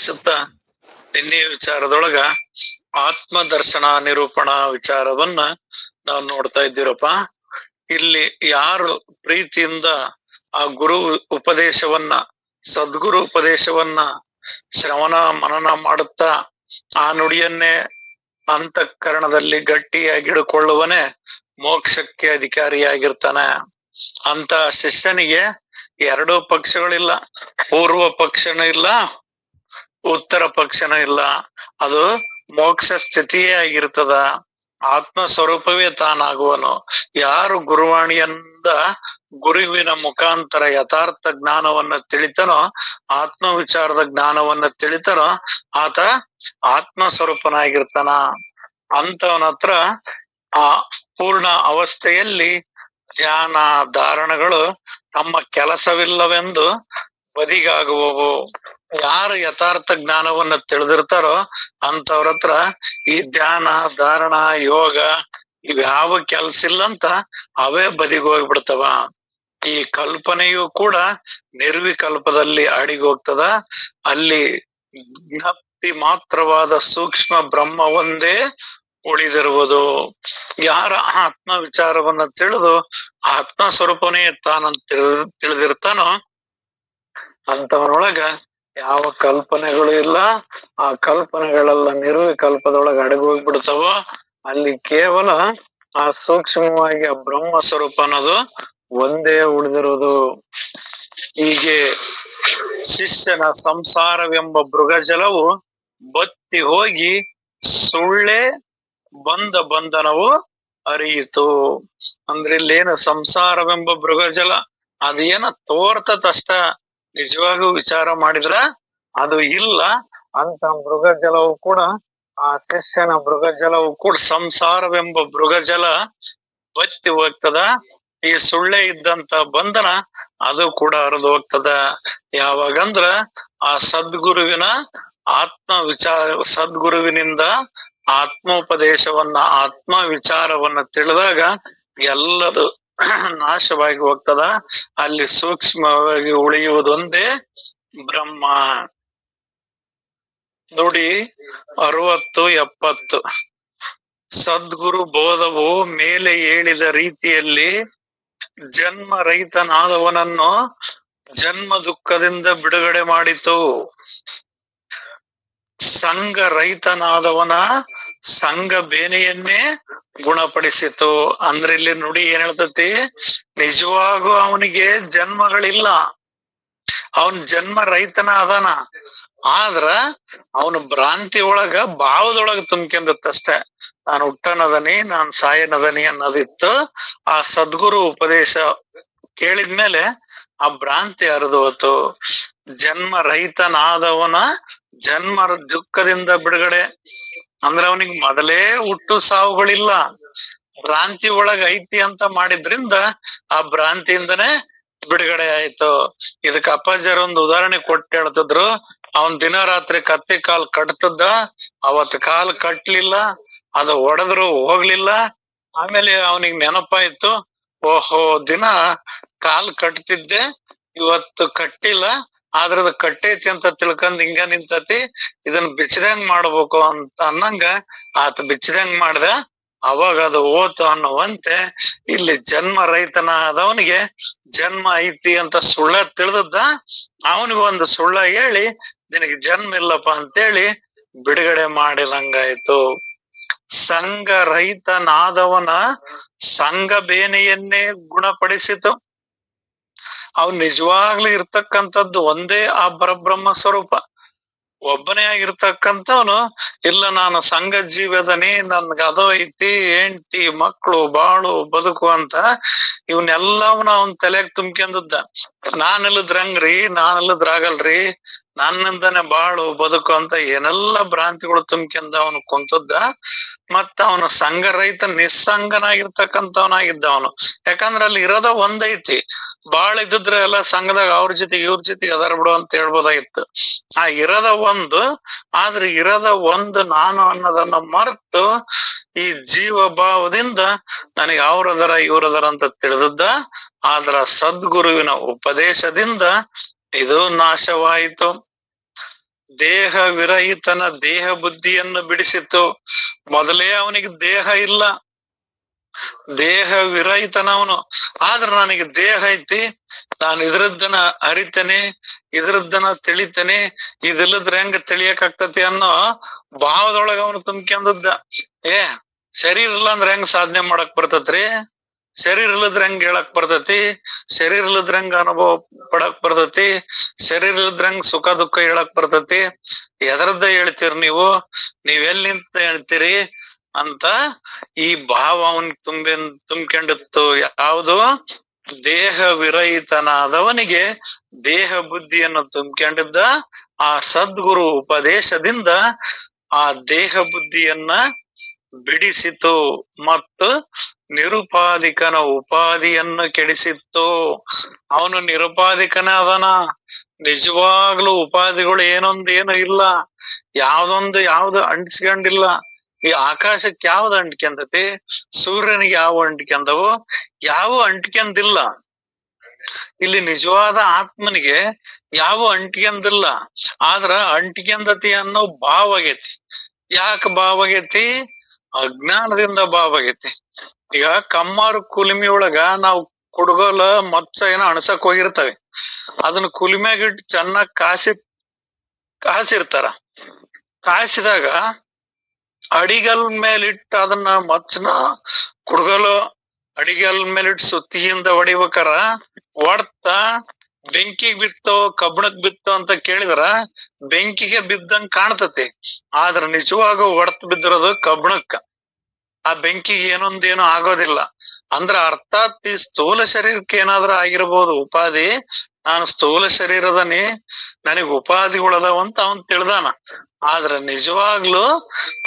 ತಿಳಿಸುತ್ತಾ ನಿನ್ನೆ ವಿಚಾರದೊಳಗ ಆತ್ಮ ದರ್ಶನ ನಿರೂಪಣಾ ವಿಚಾರವನ್ನ ನಾವು ನೋಡ್ತಾ ಇದ್ದೀರಪ್ಪ. ಇಲ್ಲಿ ಯಾರು ಪ್ರೀತಿಯಿಂದ ಆ ಗುರು ಉಪದೇಶವನ್ನ, ಸದ್ಗುರು ಉಪದೇಶವನ್ನ ಶ್ರವಣ ಮನನ ಮಾಡುತ್ತಾ ಆ ನುಡಿಯನ್ನೇ ಅಂತಃಕರಣದಲ್ಲಿ ಗಟ್ಟಿಯಾಗಿ ಹಿಡ್ಕೊಳ್ಳುವನೇ ಮೋಕ್ಷಕ್ಕೆ ಅಧಿಕಾರಿಯಾಗಿರ್ತಾನೆ. ಅಂತ ಶಿಷ್ಯನಿಗೆ ಎರಡೂ ಪಕ್ಷಗಳಿಲ್ಲ, ಪೂರ್ವ ಪಕ್ಷನೂ ಇಲ್ಲ, ಉತ್ತರ ಪಕ್ಷನೂ ಇಲ್ಲ. ಅದು ಮೋಕ್ಷ ಸ್ಥಿತಿಯೇ ಆಗಿರ್ತದ. ಆತ್ಮ ಸ್ವರೂಪವೇ ತಾನಾಗುವನು. ಯಾರು ಗುರುವಾಣಿಯಿಂದ ಗುರುವಿನ ಮುಖಾಂತರ ಯಥಾರ್ಥ ಜ್ಞಾನವನ್ನ ತಿಳಿತನೋ, ಆತ್ಮ ವಿಚಾರದ ಜ್ಞಾನವನ್ನ ತಿಳಿತನೋ, ಆತ ಆತ್ಮ ಸ್ವರೂಪನಾಗಿರ್ತಾನ. ಅಂತವನ ಹತ್ರ ಆ ಪೂರ್ಣ ಅವಸ್ಥೆಯಲ್ಲಿ ಧ್ಯಾನ ಧಾರಣಗಳು ತಮ್ಮ ಕೆಲಸವಿಲ್ಲವೆಂದು ಬದಿಗಾಗುವವು. ಯಾರು ಯಥಾರ್ಥ ಜ್ಞಾನವನ್ನ ತಿಳಿದಿರ್ತಾರೋ ಅಂತವ್ರ ಹತ್ರ ಈ ಧ್ಯಾನ ಧಾರಣ ಯೋಗ ಇವ್ಯಾವ ಕೆಲ್ಸ ಇಲ್ಲಂತ ಅವೇ ಬದಿಗೆ ಹೋಗ್ಬಿಡ್ತವ. ಈ ಕಲ್ಪನೆಯು ಕೂಡ ನಿರ್ವಿಕಲ್ಪದಲ್ಲಿ ಅಡಿಗೋಗ್ತದ. ಅಲ್ಲಿ ಜ್ಞಪ್ತಿ ಮಾತ್ರವಾದ ಸೂಕ್ಷ್ಮ ಬ್ರಹ್ಮ ಒಂದೇ ಉಳಿದಿರುವುದು. ಯಾರ ಆತ್ಮ ವಿಚಾರವನ್ನ ತಿಳಿದು ಆತ್ಮ ಸ್ವರೂಪನೇ ತಾನಂತ ತಿಳಿದಿರ್ತಾನೋ ಅಂತವನೊಳಗ ಯಾವ ಕಲ್ಪನೆಗಳು ಇಲ್ಲ. ಆ ಕಲ್ಪನೆಗಳೆಲ್ಲ ನಿರ್ವಿಕಲ್ಪದೊಳಗ ಅಡಗೋಗ್ಬಿಡ್ತಾವ. ಅಲ್ಲಿ ಕೇವಲ ಆ ಸೂಕ್ಷ್ಮವಾಗಿ ಆ ಬ್ರಹ್ಮ ಸ್ವರೂಪ ಅನ್ನೋದು ಒಂದೇ ಉಳಿದಿರುವುದು. ಹೀಗೆ ಶಿಷ್ಯನ ಸಂಸಾರವೆಂಬ ಮೃಗಜಲವು ಬತ್ತಿ ಹೋಗಿ ಸುಳ್ಳೆ ಬಂಧನವು ಅರಿಯಿತು. ಅಂದ್ರೆ ಇಲ್ಲೇನು ಸಂಸಾರವೆಂಬ ಮೃಗಜಲ ಅದೇನ ತೋರ್ತದಷ್ಟ, ನಿಜವಾಗೂ ವಿಚಾರ ಮಾಡಿದ್ರ ಅದು ಇಲ್ಲ. ಅಂತ ಮೃಗಜಲವು ಕೂಡ, ಆ ಶಿಷ್ಯನ ಮೃಗಜಲವು ಕೂಡ ಸಂಸಾರವೆಂಬ ಮೃಗಜಲ ಬತ್ತಿ ಹೋಗ್ತದ. ಈ ಸುಳ್ಳೆ ಇದ್ದಂತ ಬಂಧನ ಅದು ಕೂಡ ಹರಿದು ಹೋಗ್ತದ. ಯಾವಾಗಂದ್ರ ಆ ಸದ್ಗುರುವಿನ ಆತ್ಮ ವಿಚಾರ, ಸದ್ಗುರುವಿನಿಂದ ಆತ್ಮೋಪದೇಶವನ್ನ ಆತ್ಮ ವಿಚಾರವನ್ನ ತಿಳಿದಾಗ ಎಲ್ಲದು ನಾಶವಾಗಿ ಹೋಗ್ತದ. ಅಲ್ಲಿ ಸೂಕ್ಷ್ಮವಾಗಿ ಉಳಿಯುವುದೊಂದೇ ಬ್ರಹ್ಮ. ನುಡಿ 60-70. ಸದ್ಗುರು ಬೋಧವು ಮೇಲೆ ಹೇಳಿದ ರೀತಿಯಲ್ಲಿ ಜನ್ಮ ರಹಿತನಾದವನನ್ನು ಜನ್ಮ ದುಃಖದಿಂದ ಬಿಡುಗಡೆ ಮಾಡಿತು. ಸಂಘ ರಹಿತನಾದವನ ಸಂಘ ಬೇನೆಯನ್ನೇ ಗುಣಪಡಿಸಿತು. ಅಂದ್ರೆ ಇಲ್ಲಿ ನುಡಿ ಏನ್ ಹೇಳ್ತತಿ, ನಿಜವಾಗೂ ಅವನಿಗೆ ಜನ್ಮಗಳಿಲ್ಲ, ಅವನ್ ಜನ್ಮ ರಹಿತನ ಅದಾನ. ಆದ್ರ ಅವನು ಭ್ರಾಂತಿ ಒಳಗ ಭಾವದೊಳಗ ತುಂಬ್ಕೊಂಡತ್ತಷ್ಟೆ. ನಾನು ಹುಟ್ಟನದನಿ, ನಾನ್ ಸಾಯನದನಿ ಅನ್ನೋದಿತ್ತು. ಆ ಸದ್ಗುರು ಉಪದೇಶ ಕೇಳಿದ್ಮೇಲೆ ಆ ಭ್ರಾಂತಿ ಹರಿದು ಹೋತು. ಜನ್ಮ ರಹಿತನಾದವನ ಜನ್ಮ ದುಃಖದಿಂದ ಬಿಡುಗಡೆ ಅಂದ್ರೆ ಅವನಿಗೆ ಮೊದಲೇ ಹುಟ್ಟು ಸಾವುಗಳಿಲ್ಲ, ಭ್ರಾಂತಿ ಒಳಗ ಐತಿ ಅಂತ ಮಾಡಿದ್ರಿಂದ ಆ ಭ್ರಾಂತಿಯಿಂದನೇ ಬಿಡುಗಡೆ ಆಯ್ತು. ಇದಕ್ಕ ಅಪ್ಪಾಜರ್ ಒಂದು ಉದಾಹರಣೆ ಕೊಟ್ಟು ಹೇಳ್ತಿದ್ರು. ಅವನ್ ದಿನ ರಾತ್ರಿ ಕತ್ತಿ ಕಾಲ್ ಕಟ್ತದ್ದ, ಅವತ್ ಕಾಲ್ ಕಟ್ಲಿಲ್ಲ, ಅದು ಒಡೆದ್ರು ಹೋಗ್ಲಿಲ್ಲ. ಆಮೇಲೆ ಅವನಿಗೆ ನೆನಪಾಯ್ತು, ಓಹೋ ದಿನ ಕಾಲ್ ಕಟ್ತಿದ್ದೆ, ಇವತ್ತು ಕಟ್ಟಿಲ್ಲ, ಆದ್ರದ ಕಟ್ಟೈತಿ ಅಂತ ತಿಳ್ಕೊಂಡ್ ಹಿಂಗ ನಿಂತತಿ, ಇದನ್ನ ಬಿಚ್ಚದಂಗ್ ಮಾಡ್ಬೇಕು ಅಂತ ಅನ್ನಂಗ ಆತ ಬಿಚ್ಚದಂಗ್ ಮಾಡ್ದ. ಅವಾಗ ಅದು ಓತು ಅನ್ನುವಂತೆ ಇಲ್ಲಿ ಜನ್ಮ ರಹಿತನಾದವನಿಗೆ ಜನ್ಮ ಐತಿ ಅಂತ ಸುಳ್ಳ ತಿಳಿದದ್ದ, ಅವನಿಗೆ ಒಂದು ಸುಳ್ಳ ಹೇಳಿ ನಿನಗೆ ಜನ್ಮ ಇಲ್ಲಪ್ಪ ಅಂತೇಳಿ ಬಿಡುಗಡೆ ಮಾಡಿದಂಗಾಯ್ತು. ಸಂಘ ರಹಿತನಾದವನ ಸಂಘ ಬೇನೆಯನ್ನೇ ಗುಣಪಡಿಸಿತು. ಅವ್ ನಿಜವಾಗ್ಲೂ ಇರ್ತಕ್ಕಂಥದ್ದು ಒಂದೇ ಆ ಪರಬ್ರಹ್ಮ ಸ್ವರೂಪ. ಒಬ್ಬನೇ ಆಗಿರ್ತಕ್ಕಂಥವ್ನು ಇಲ್ಲ ನಾನು ಸಂಘ ಜೀವದನಿ, ನನ್ಗ ಅದು ಐತಿ, ಹೆಂಡ್ತಿ ಮಕ್ಕಳು ಬಾಳು ಬದುಕು ಅಂತ ಇವನ್ನೆಲ್ಲವನ್ನ ಅವನ್ ತಲೆಗ್ ತುಂಬ್ಕೊಂಡದ್ದ. ನಾನಿಲ್ಲದ್ರಂಗ್ರಿ, ನಾನಿಲ್ಲದ್ರಾಗಲ್ರಿ, ನನ್ನಿಂದನೇ ಬಾಳು ಬದುಕು ಅಂತ ಏನೆಲ್ಲ ಭ್ರಾಂತಿಗಳು ತುಂಬ್ಕೊಂಡ ಅವನು ಕುಂತದ್ದ. ಮತ್ತ ಅವನು ಸಂಘ ರಹಿತ ನಿಸ್ಸಂಗನಾಗಿರ್ತಕ್ಕಂಥವನಾಗಿದ್ದ ಅವನು. ಯಾಕಂದ್ರ ಅಲ್ಲಿ ಇರೋದ ಒಂದೈತಿ. ಬಾಳ ಇದ್ದಿದ್ರೆ ಎಲ್ಲ ಸಂಘದಾಗ ಅವ್ರ ಜೊತೆಗೆ ಇವ್ರ ಜೊತೆಗೆ ಅದಾರ ಬಿಡು ಅಂತ ಹೇಳ್ಬೋದಾಗಿತ್ತು. ಆ ಇರದ ಒಂದು, ಆದ್ರೆ ಇರದ ಒಂದು ನಾನು ಅನ್ನೋದನ್ನ ಮರೆತು ಈ ಜೀವ ಭಾವದಿಂದ ನನಗೆ ಅವ್ರದರ ಇವ್ರದರ ಅಂತ ತಿಳಿದದ್ದ. ಆದ್ರ ಸದ್ಗುರುವಿನ ಉಪದೇಶದಿಂದ ಇದು ನಾಶವಾಯಿತು. ದೇಹ ವಿರಹಿತನ ದೇಹ ಬುದ್ಧಿಯನ್ನು ಬಿಡಿಸಿತು. ಮೊದಲೇ ಅವನಿಗೆ ದೇಹ ಇಲ್ಲ, ದೇಹ ವಿರಹಿತನವನು. ಆದ್ರೆ ನನಗೆ ದೇಹ ಐತಿ, ನಾನು ಇದ್ರದ್ದನ ಅರಿತೇನೆ, ಇದ್ರದ್ದನ ತಿಳಿತೇನೆ, ಇದಿಲ್ಲದ್ರೆ ಹೆಂಗ ತಿಳಿಯಕ್ ಆಗ್ತತಿ ಅನ್ನೋ ಭಾವದೊಳಗ ಅವನು ತುಂಬ್ಕೊಂಡದ್ದ. ಏ ಶರೀರ ಇಲ್ಲ ಅಂದ್ರೆ ಹೆಂಗ್ ಸಾಧನೆ ಮಾಡಕ್ ಬರ್ತತ್ರಿ? ಶರೀರ ಇಲ್ಲದ್ರ ಹೆಂಗ್ ಹೇಳಕ್ ಬರ್ತತಿ? ಶರೀರ ಇಲ್ಲದ್ರ ಹೆಂಗ್ ಅನುಭವ ಪಡಕ್ ಬರ್ತತಿ? ಶರೀರ ಇಲ್ಲದ್ರ ಹೆಂಗ್ ಸುಖ ದುಃಖ ಹೇಳಕ್ ಬರ್ತತಿ? ಎದರದ್ದ ಹೇಳ್ತೀರಿ ನೀವು? ನೀವೆಲ್ಲಿ ನಿಂತ ಹೇಳ್ತೀರಿ ಅಂತ ಈ ಭಾವ ಅವನ್ ತುಂಬಿಕೊಂಡಿತ್ತು. ಯಾವುದು? ದೇಹ ವಿರಹಿತನಾದವನಿಗೆ ದೇಹ ಬುದ್ಧಿಯನ್ನು ತುಂಬಿಕೊಂಡಿದ್ದ ಆ ಸದ್ಗುರು ಉಪದೇಶದಿಂದ ಆ ದೇಹ ಬುದ್ಧಿಯನ್ನ ಬಿಡಿಸಿತು ಮತ್ತು ನಿರುಪಾಧಿಕನ ಉಪಾಧಿಯನ್ನು ಕೆಡಿಸಿತ್ತು. ಅವನು ನಿರುಪಾಧಿಕನ ಅದನ. ನಿಜವಾಗ್ಲೂ ಉಪಾಧಿಗಳು ಏನೊಂದೇನು ಇಲ್ಲ, ಯಾವ್ದು ಅಂಟಿಸ್ಕೊಂಡಿಲ್ಲ. ಈ ಆಕಾಶಕ್ಕೆ ಯಾವ್ದು ಅಂಟ್ಕೊಂಡತಿ? ಸೂರ್ಯನಿಗೆ ಯಾವ ಅಂಟ್ಕೊಂಡವು? ಯಾವ ಅಂಟ್ಕೊಂದಿಲ್ಲ. ಇಲ್ಲಿ ನಿಜವಾದ ಆತ್ಮನಿಗೆ ಯಾವ ಅಂಟ್ಕೊಂದಿಲ್ಲ. ಆದ್ರ ಅಂಟ್ಕೊಂಡತಿ ಅನ್ನೋ ಭಾವ ಆಗೈತಿ. ಯಾಕೆ ಭಾವ ಆಗೈತಿ? ಅಜ್ಞಾನದಿಂದ ಭಾವ ಆಗೈತಿ. ಈಗ ಕಮ್ಮಾರು ಕುಲಿಮಿ ಒಳಗ ನಾವು ಕುಡ್ಗೋಲ ಮಚ್ಚ ಏನೋ ಅಣಸಕ್ ಹೋಗಿರ್ತವೆ. ಅದನ್ನ ಕುಲಿಮ್ಯಾಗಿಟ್ಟು ಚೆನ್ನಾಗ್ ಕಾಸಿರ್ತಾರ. ಕಾಯಿಸಿದಾಗ ಅಡಿಗಲ್ ಮೇಲಿಟ್ಟು ಅದನ್ನ ಮಚ್ಚನ ಕುಡ್ಗೋಲು ಅಡಿಗಲ್ ಮೇಲಿಟ್ಟು ಸುತ್ತಿಯಿಂದ ಹೊಡಿಬೇಕಾರ ಹೊಡ್ತ ಬೆಂಕಿಗೆ ಬಿತ್ತೋ ಕಬ್ಬಣಕ್ ಬಿತ್ತೋ ಅಂತ ಕೇಳಿದ್ರ ಬೆಂಕಿಗೆ ಬಿದ್ದಂಗ್ ಕಾಣ್ತತಿ. ಆದ್ರ ನಿಜವಾಗ ಹೊಡ್ತ ಬಿದ್ದಿರೋದು ಕಬ್ಬಣಕ್ಕ. ಆ ಬೆಂಕಿಗೆ ಏನೊಂದೇನು ಆಗೋದಿಲ್ಲ. ಅಂದ್ರ ಅರ್ಥಾತ್ ಈ ಸ್ಥೂಲ ಶರೀರಕ್ಕೆ ಏನಾದ್ರೂ ಆಗಿರ್ಬೋದು ಉಪಾಧಿ. ನಾನು ಸ್ಥೂಲ ಶರೀರದನಿ, ನನಗ್ ಉಪಾಧಿಗಳದಾವಂತ ಅವನ್ ತಿಳ್ದಾನ. ಆದ್ರ ನಿಜವಾಗ್ಲು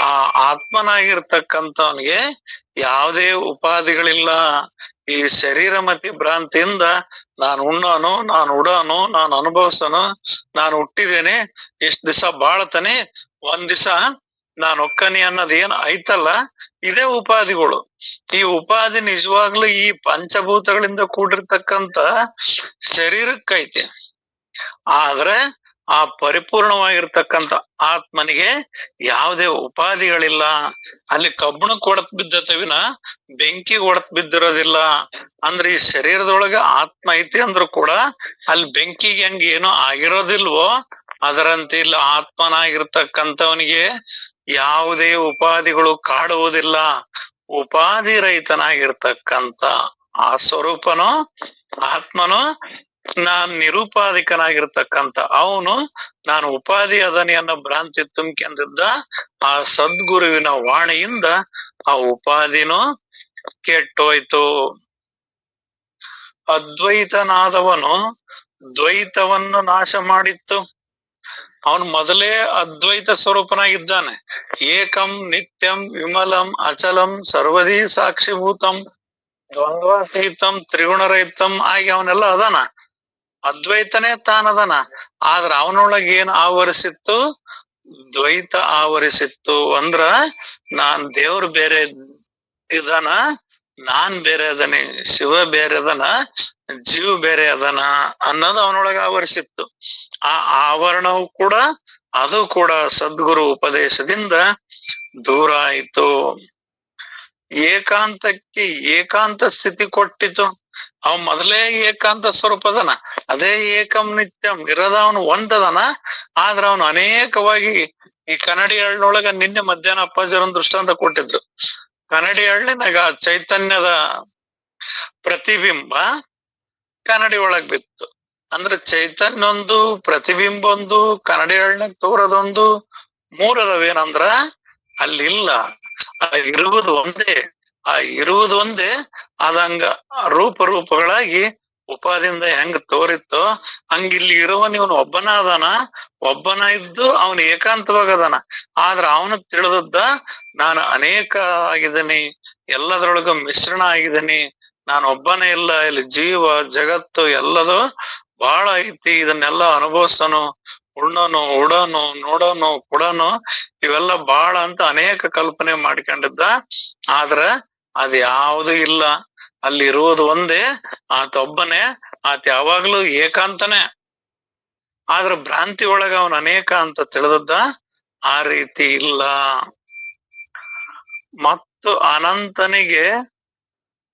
ಆ ಆತ್ಮನಾಗಿರ್ತಕ್ಕಂಥವನಿಗೆ ಯಾವುದೇ ಉಪಾಧಿಗಳಿಲ್ಲ. ಈ ಶರೀರ ಮತಿ ಭ್ರಾಂತಿಯಿಂದ ನಾನು ಉಣ್ಣೋನು, ನಾನು ಉಡೋನು, ನಾನು ಅನುಭವಿಸೋನು, ನಾನು ಹುಟ್ಟಿದ್ದೇನೆ, ಇಷ್ಟ ದಿವಸ ಬಾಳತಾನೆ, ಒಂದ್ ದಿವಸ ನಾನು ಒಕ್ಕನಿ ಅನ್ನೋದ್ ಏನ್ ಐತಲ್ಲ, ಇದೇ ಉಪಾಧಿಗಳು. ಈ ಉಪಾಧಿ ನಿಜವಾಗ್ಲೂ ಈ ಪಂಚಭೂತಗಳಿಂದ ಕೂಡಿರ್ತಕ್ಕಂತ ಶರೀರಕ್ಕೈತಿ. ಆದ್ರೆ ಆ ಪರಿಪೂರ್ಣವಾಗಿರ್ತಕ್ಕಂಥ ಆತ್ಮನಿಗೆ ಯಾವುದೇ ಉಪಾಧಿಗಳಿಲ್ಲ. ಅಲ್ಲಿ ಕಬ್ಬಣಕ್ ಹೊಡತ್ ಬಿದ್ದತವಿನ ಬೆಂಕಿಗೆ ಹೊಡತ್ ಬಿದ್ದಿರೋದಿಲ್ಲ. ಅಂದ್ರೆ ಈ ಶರೀರದೊಳಗ ಆತ್ಮ ಐತಿ ಅಂದ್ರೂ ಕೂಡ ಅಲ್ಲಿ ಬೆಂಕಿಗೆ ಹೆಂಗ್ ಏನೋ ಆಗಿರೋದಿಲ್ವೋ ಅದರಂತೆ ಇಲ್ಲ ಆತ್ಮನಾಗಿರ್ತಕ್ಕಂಥವನಿಗೆ ಯಾವುದೇ ಉಪಾಧಿಗಳು ಕಾಡುವುದಿಲ್ಲ. ಉಪಾಧಿ ರಹಿತನಾಗಿರ್ತಕ್ಕಂಥ ಆ ಸ್ವರೂಪನು ಆತ್ಮನು ನಾನ್ ನಿರುಪಾಧಿಕನಾಗಿರ್ತಕ್ಕಂಥ ಅವನು ನಾನು ಉಪಾಧಿ ಅದನಿ ಅನ್ನೋ ಭ್ರಾಂತಿ ತುಂಬಿಕೊಂಡಿದ್ದ. ಆ ಸದ್ಗುರುವಿನ ವಾಣಿಯಿಂದ ಆ ಉಪಾಧಿನೂ ಕೆಟ್ಟೋಯ್ತು. ಅದ್ವೈತನಾದವನು ದ್ವೈತವನ್ನು ನಾಶ ಮಾಡಿತ್ತು. ಅವನು ಮೊದಲೇ ಅದ್ವೈತ ಸ್ವರೂಪನಾಗಿದ್ದಾನೆ. ಏಕಂ ನಿತ್ಯಂ ವಿಮಲಂ ಅಚಲಂ ಸರ್ವದಿ ಸಾಕ್ಷಿಭೂತಂ ದ್ವಂದ್ವಾತೀತಂ ತ್ರಿಗುಣರಹಿತಂ ಆಗಿ ಅವನೆಲ್ಲ ಅದಾನ. ಅದ್ವೈತನೇ ತಾನದನ. ಆದ್ರ ಅವನೊಳಗೆ ಏನ್ ಆವರಿಸಿತ್ತು? ದ್ವೈತ ಆವರಿಸಿತ್ತು. ಅಂದ್ರ ನಾನ್ ದೇವ್ರು ಬೇರೆ ಇದಾನ, ನಾನ್ ಬೇರೆ ಅದನಿ, ಶಿವ ಬೇರೆ ಅದನ, ಜೀವ ಬೇರೆ ಅದನ ಅನ್ನೋದು ಅವನೊಳಗೆ ಆವರಿಸಿತ್ತು. ಆ ಆವರಣವು ಕೂಡ ಅದು ಕೂಡ ಸದ್ಗುರು ಉಪದೇಶದಿಂದ ದೂರ ಆಯಿತು. ಏಕಾಂತಕ್ಕೆ ಏಕಾಂತ ಸ್ಥಿತಿ ಕೊಟ್ಟಿತು. ಅವ ಮೊದಲೇ ಏಕಾಂತ ಸ್ವರೂಪದನ. ಅದೇ ಏಕಂ ನಿತ್ಯಂ ಇರದ ಅವನು ಒಂದದನ. ಆದ್ರ ಅವನು ಅನೇಕವಾಗಿ ಈ ಕನ್ನಡಿ ಹಳ್ಳಿನೊಳಗ ನಿನ್ನೆ ಮಧ್ಯಾಹ್ನ ಅಪ್ಪಾಜರೊಂದು ದೃಷ್ಟಾಂತ ಕೊಟ್ಟಿದ್ರು. ಕನ್ನಡಿ ಹಳ್ಳಿನಾಗ ಚೈತನ್ಯದ ಪ್ರತಿಬಿಂಬ ಕನ್ನಡಿ ಒಳಗ್ ಬಿತ್ತು. ಅಂದ್ರೆ ಚೈತನ್ಯ ಒಂದು, ಪ್ರತಿಬಿಂಬ ಒಂದು, ಕನ್ನಡಿ ಹಳ್ಳಿನಾಗ ತೋರದೊಂದು, ಮೂರದವೇನಂದ್ರ ಅಲ್ಲಿಲ್ಲ. ಇರುವುದು ಒಂದೇ. ಆ ಇರುವುದು ಒಂದೇ. ಅದಂಗ ರೂಪಗಳಾಗಿ ಉಪಾದಿಂದ ಹೆಂಗ್ ತೋರಿತ್ತೋ ಹಂಗಿಲ್ಲಿ ಇರುವನ್ ಇವನು ಒಬ್ಬನ ಅದಾನ. ಒಬ್ಬನ ಇದ್ದು ಅವನು ಏಕಾಂತವಾಗದಾನ. ಆದ್ರ ಅವನು ತಿಳಿದದ್ದ ನಾನು ಅನೇಕ ಆಗಿದ್ದೀನಿ, ಎಲ್ಲದ್ರೊಳಗ ಮಿಶ್ರಣ ಆಗಿದ್ದೀನಿ, ನಾನು ಒಬ್ಬನೇ ಇಲ್ಲ, ಇಲ್ಲಿ ಜೀವ ಜಗತ್ತು ಎಲ್ಲದು ಬಹಳ ಐತಿ, ಇದನ್ನೆಲ್ಲ ಅನುಭವಿಸೋನು, ಉಣ್ಣೋನು, ಉಡೋನು, ನೋಡೋನು, ಕೊಡೋನು, ಇವೆಲ್ಲ ಬಾಳ ಅಂತ ಅನೇಕ ಕಲ್ಪನೆ ಮಾಡ್ಕೊಂಡಿದ್ದ. ಆದ್ರ ಅದ್ ಯಾವುದು ಇಲ್ಲ. ಅಲ್ಲಿ ಇರುವುದು ಒಂದೇ. ಆತ ಒಬ್ಬನೇ. ಆತ ಯಾವಾಗ್ಲೂ ಏಕಾಂತನೇ. ಆದ್ರ ಭ್ರಾಂತಿ ಒಳಗ ಅವನ ಅನೇಕ ಅಂತ ತಿಳಿದದ್ದ ಆ ರೀತಿ ಇಲ್ಲ. ಮತ್ತು ಅನಂತನಿಗೆ